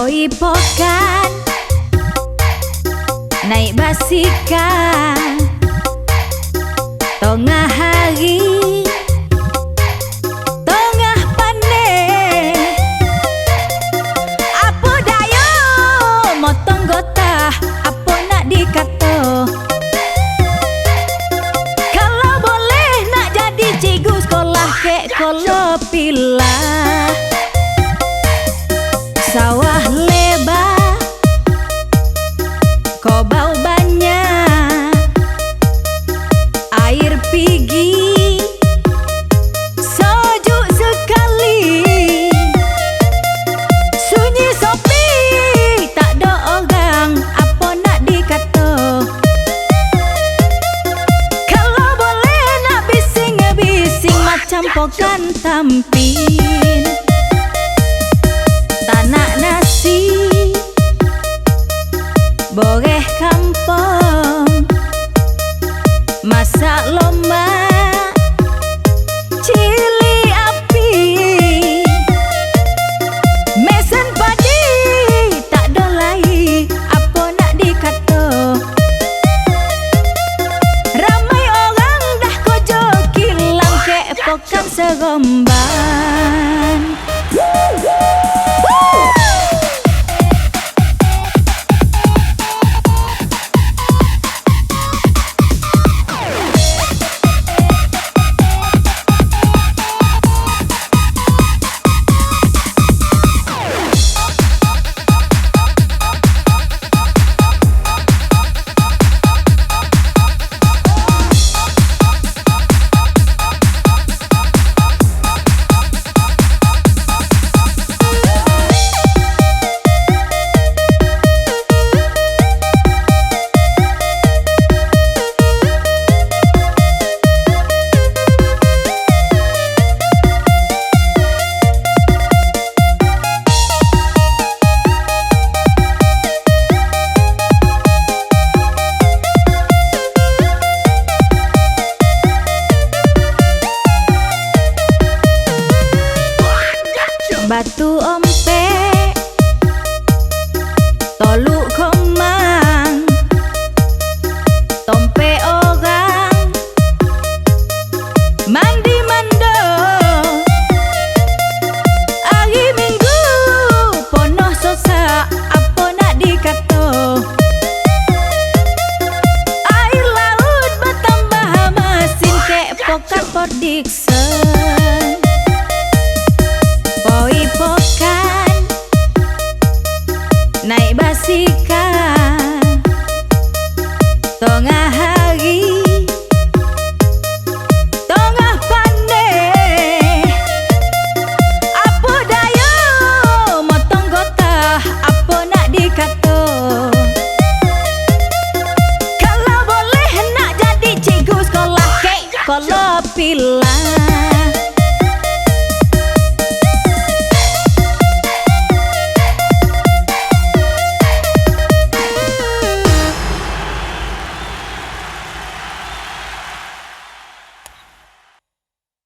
Poi pokan naik basikan tengah hari tengah panen apa dayo motong gotah apa nak dikata kalau boleh nak jadi cikgu sekolah kek kalau pilah sawah lebar kau bau banyak air pigi sejuk sekali sunyi sepi tak ada orang apa nak dikata kalau boleh nak bising-bising macam pokan tampin tanak nasi boreh kampung masak lomak cili api mesen padi tak ada lagi apa nak dikata ramai orang dah kojo kilang kek pokan seremban. Batu ompek toluk komang tompe orang mandi mando hari minggu ponoh sosa apa nak dikata air laut bertambah masin kek pokan Pordikson Poi pokan naik basikan